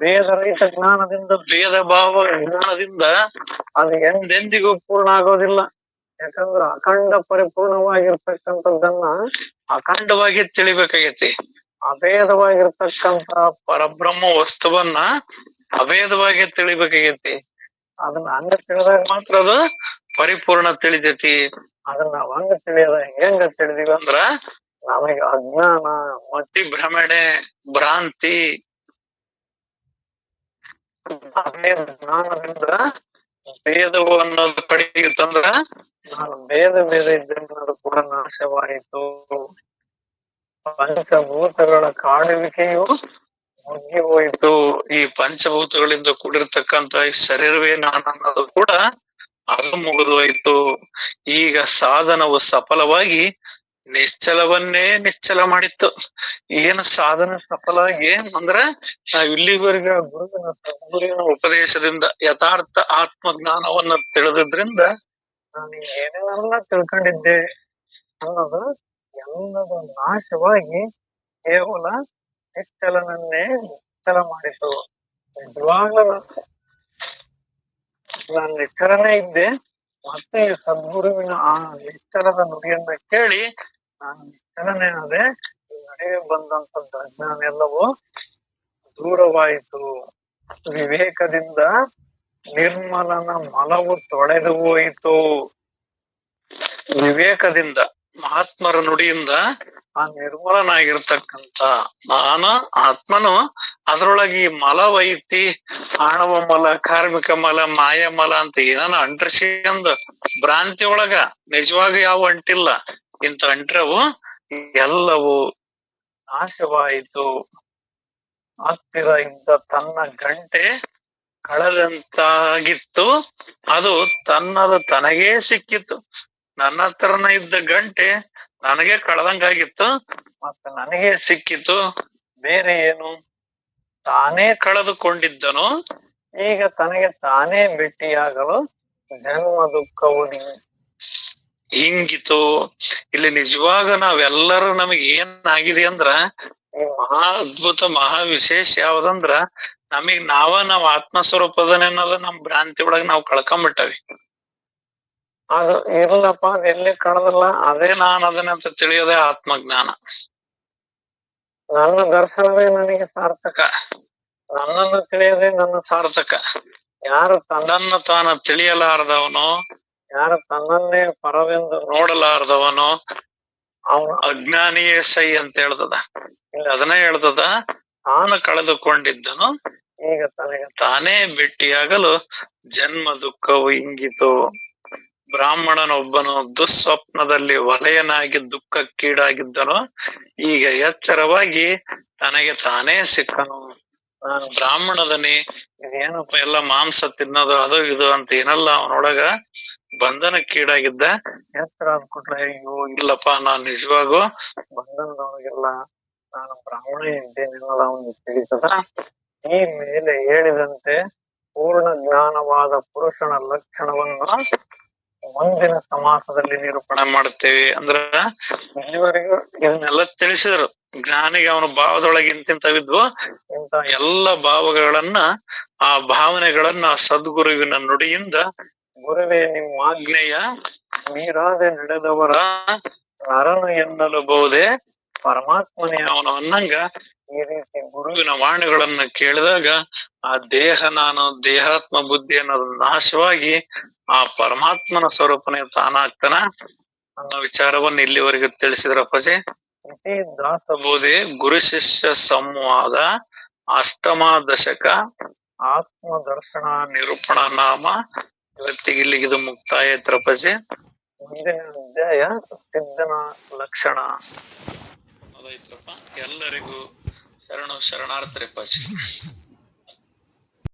ಭೇದರಹಿತ ಜ್ಞಾನದಿಂದ, ಭೇದ ಭಾವ ಜ್ಞಾನದಿಂದ ಅದು ಎಂದೆಂದಿಗೂ ಪೂರ್ಣ ಆಗೋದಿಲ್ಲ. ಯಾಕಂದ್ರ ಅಖಂಡ ಪರಿಪೂರ್ಣವಾಗಿರ್ತಕ್ಕಂಥದ್ದನ್ನ ಅಖಂಡವಾಗಿ ತಿಳಿಬೇಕಾಗೈತಿ. ಅಭೇದವಾಗಿರ್ತಕ್ಕಂಥ ಪರಬ್ರಹ್ಮ ವಸ್ತುವನ್ನ ಅಭೇದವಾಗಿ ತಿಳಿಬೇಕಾಗೈತಿ. ಅದನ್ನ ಹಂಗ ತಿಳಿದಾಗ ಮಾತ್ರ ಅದು ಪರಿಪೂರ್ಣ ತಿಳಿತೈತಿ. ಅದನ್ನ ನಾವ್ ಹಂಗ ತಿಳಿಯೋದ ಹೆಂಗ ತಿಳಿದಿವಿ ಅಂದ್ರ, ನಮಗೆ ಅಜ್ಞಾನ, ಮತಿ ಭ್ರಮಣೆ, ಭ್ರಾಂತಿ, ಜ್ಞಾನದಿಂದ ಭೇದವು ಅನ್ನೋದು ಕಡಿಯುತ್ತಂದ್ರ ನಾನು ಭೇದ ಇದ್ದೆ ಅನ್ನೋದು ಕೂಡ ನಾಶವಾಯಿತು. ಪಂಚಭೂತಗಳ ಕಾಡುವಿಕೆಯು ಮುಗಿ ಹೋಯಿತು. ಈ ಪಂಚಭೂತಗಳಿಂದ ಕೂಡಿರ್ತಕ್ಕಂಥ ಈ ಶರೀರವೇ ನಾನು ಅನ್ನೋದು ಕೂಡ ಅದು ಮುಗಿದು ಹೋಯ್ತು. ಈಗ ಸಾಧನವು ಸಫಲವಾಗಿ ನಿಶ್ಚಲವನ್ನೇ ನಿಶ್ಚಲ ಮಾಡಿತ್ತು. ಏನು ಸಾಧನ ಸಫಲವಾಗಿ ಅಂದ್ರ, ನಾವ್ ಇಲ್ಲಿವರೆಗೆ ಗುರುವಿನ ಉಪದೇಶದಿಂದ ಯಥಾರ್ಥ ಆತ್ಮಜ್ಞಾನವನ್ನ ತಿಳಿದ್ರಿಂದ ನಾನು ಏನೇನೆಲ್ಲ ತಿಳ್ಕೊಂಡಿದ್ದೆ ಅನ್ನೋದು ಎಲ್ಲದ ನಾಶವಾಗಿ ಕೇವಲ ನಿಶ್ಚಲನನ್ನೇ ನಿಶ್ಚಲ ಮಾಡಿತು. ನಿಜವಾಗ್ಲೂ ನಾನು ನಿಶ್ಚಲನೇ ಇದ್ದೆ. ಮತ್ತೆ ಸದ್ಗುರುವಿನ ಆ ನಿಶ್ಚಲದ ನುಡಿಯನ್ನ ಕೇಳಿ ನಾನು ಎರಡನೇದೇ ನಡೆಯ ಬಂದಂತದ್ದು ಅಜ್ಞಾನ ಎಲ್ಲವೂ ದೂರವಾಯಿತು. ವಿವೇಕದಿಂದ ನಿರ್ಮಲನ ಮಲವು ತೊಳೆದು ಹೋಯಿತು. ವಿವೇಕದಿಂದ ಮಹಾತ್ಮರ ನುಡಿಯಿಂದ ಆ ನಿರ್ಮಲನಾಗಿರ್ತಕ್ಕಂಥ ನಾನು ಆತ್ಮನು ಅದ್ರೊಳಗೆ ಈ ಮಲವೈತಿ, ಆಣವ ಮಲ, ಕಾರ್ಮಿಕ ಮಲ, ಮಾಯ ಮಲ ಅಂತ ಏನಾನ ಅಂಟ್ರಸಿಂದ ಭ್ರಾಂತಿ ಒಳಗ ನಿಜವಾಗಿ ಯಾವ ಅಂಟಿಲ್ಲ. ಇಂಥ ಅಂಟ್ರವು ಎಲ್ಲವೂ ನಾಶವಾಯಿತು. ಹತ್ತಿರ ಇದ್ದ ತನ್ನ ಗಂಟೆ ಕಳೆದಂತಾಗಿತ್ತು. ಅದು ತನಗೇ ಸಿಕ್ಕಿತ್ತು. ನನ್ನ ಹತ್ರನ ಇದ್ದ ಗಂಟೆ ನನಗೆ ಕಳೆದಂಗಾಗಿತ್ತು, ಮತ್ತೆ ನನಗೆ ಸಿಕ್ಕಿತು. ಬೇರೆ ಏನು? ತಾನೇ ಕಳೆದುಕೊಂಡಿದ್ದನು, ಈಗ ತನಗೆ ತಾನೇ ಭೇಟಿಯಾಗಲು ಜನ್ಮ ದುಃಖವು ಹಿಂಗಿತು. ಇಲ್ಲಿ ನಿಜವಾಗ ನಾವೆಲ್ಲರೂ ನಮಗೆ ಏನಾಗಿದೆ ಅಂದ್ರ, ಈ ಮಹಾ ಅದ್ಭುತ ಮಹಾ ವಿಶೇಷ ಯಾವ್ದಂದ್ರ, ನಾವ್ ಆತ್ಮಸ್ವರೂಪದನೇನದ ನಮ್ ಭ್ರಾಂತಿ ಒಳಗ ನಾವ್ ಕಳ್ಕೊಂಬಿಟ್ಟವಿ. ಅದು ಇರ್ಲಪ್ಪ, ಅದ್ ಎಲ್ಲಿ ಕಳೆದಲ್ಲ, ಅದೇ ನಾನ್ ಅದನ್ನಂತ ತಿಳಿಯೋದೇ ಆತ್ಮಜ್ಞಾನ. ನನ್ನ ದರ್ಶನವೇ ನನಗೆ ಸಾರ್ಥಕ, ನನ್ನನ್ನು ತಿಳಿಯೋದೇ ನನ್ನ ಸಾರ್ಥಕ. ಯಾರು ತನ್ನನ್ನು ತಾನು ತಿಳಿಯಲಾರದವನು, ಯಾರು ತನ್ನನ್ನೇ ಪರವೆಂದು ನೋಡಲಾರದವನು, ಅವನು ಅಜ್ಞಾನಿಯೇ ಸೈ ಅಂತ ಹೇಳ್ತದ. ಇಲ್ಲಿ ಅದನ್ನೇ ಹೇಳ್ತದ, ತಾನು ಕಳೆದುಕೊಂಡಿದ್ದನು, ಈಗ ತನಗೆ ತಾನೇ ಭೇಟಿಯಾಗಲು ಜನ್ಮ ದುಃಖವು ಹಿಂಗಿತು. ಬ್ರಾಹ್ಮಣನೊಬ್ಬನು ದುಸ್ವಪ್ನದಲ್ಲಿ ವಲಯನಾಗಿ ದುಃಖಕ್ಕೀಡಾಗಿದ್ದನು, ಈಗ ಎಚ್ಚರವಾಗಿ ತನಗೆ ತಾನೇ ಸಿಕ್ಕನು. ನಾನು ಬ್ರಾಹ್ಮಣದನಿ, ಇದೇನಪ್ಪ ಎಲ್ಲ ಮಾಂಸ ತಿನ್ನೋದು ಅದು ಇದು ಅಂತ ಏನಲ್ಲ ಅವನೊಳಗ ಬಂಧನಕ್ಕೀಡಾಗಿದ್ದ. ಎಚ್ಚರ ಆದ ಕೂಡಲೇ ಅಯ್ಯೋ ಇಲ್ಲಪ್ಪ, ನಾನ್ ನಿಜವಾಗೂ ಬಂಧನದೊಳಗೆಲ್ಲ ನಾನು ಬ್ರಾಹ್ಮಣ ಇದ್ದೇನೆನ್ನೋದು ಅವನಿಗೆ ತಿಳಿತದ. ಈ ಮೇಲೆ ಹೇಳಿದಂತೆ ಪೂರ್ಣ ಜ್ಞಾನವಾದ ಪುರುಷನ ಲಕ್ಷಣವನ್ನು ಮುಂದಿನ ಸಮಾಸದಲ್ಲಿ ನಿರೂಪಣೆ ಮಾಡುತ್ತೇವೆ. ಅಂದ್ರ ಇಲ್ಲಿವರೆಗೂ ಇದನ್ನೆಲ್ಲ ತಿಳಿಸಿದ್ರು. ಜ್ಞಾನಿಗೆ ಅವನ ಭಾವದೊಳಗೆ ಇಂತಿಂತವಿದ್ವು, ಇಂತ ಎಲ್ಲ ಭಾವಗಳನ್ನ, ಆ ಭಾವನೆಗಳನ್ನ ಸದ್ಗುರುವಿನ ನುಡಿಯಿಂದ, ಗುರುವೇ ನಿಮ್ಮ ಆಜ್ಞೆಯ ಮೀರಾದೆ ನಡೆದವರ ನರನು ಎನ್ನಲು ಬಹುದೇ ಪರಮಾತ್ಮನೇ ಅವನು ಅನ್ನಂಗ, ಈ ರೀತಿ ಗುರುವಿನ ವಾಣಿಗಳನ್ನ ಕೇಳಿದಾಗ ಆ ದೇಹ ನಾನು, ದೇಹಾತ್ಮ ಬುದ್ಧಿ ಅನ್ನೋದು ನಾಶವಾಗಿ ಆ ಪರಮಾತ್ಮನ ಸ್ವರೂಪನೇ ತಾನಾಗ್ತಾನ ಅನ್ನೋ ವಿಚಾರವನ್ನು ಇಲ್ಲಿವರೆಗೆ ತಿಳಿಸಿದ್ರಪ್ಪಾಜಿ. ಇತಿ ದಾಸಬೋಧೆ ಗುರು ಶಿಷ್ಯ ಸಂವಾದ ಅಷ್ಟಮ ದಶಕ ಆತ್ಮ ದರ್ಶನ ನಿರೂಪಣಾ ನಾಮ. ಇವತ್ತಿಗೆ ಇಲ್ಲಿಗಿದು ಮುಕ್ತಾಯ ಐತ್ರಪ್ಪಾಜಿ. ಮುಂದಿನ ಅಧ್ಯಾಯ ಸಿದ್ಧನ ಲಕ್ಷಣ ಅದೈತ್ರಪ್ಪ. ಎಲ್ಲರಿಗೂ ಶರಣಾರ್ಥಿ ಅಪ್ಪಾಜಿ.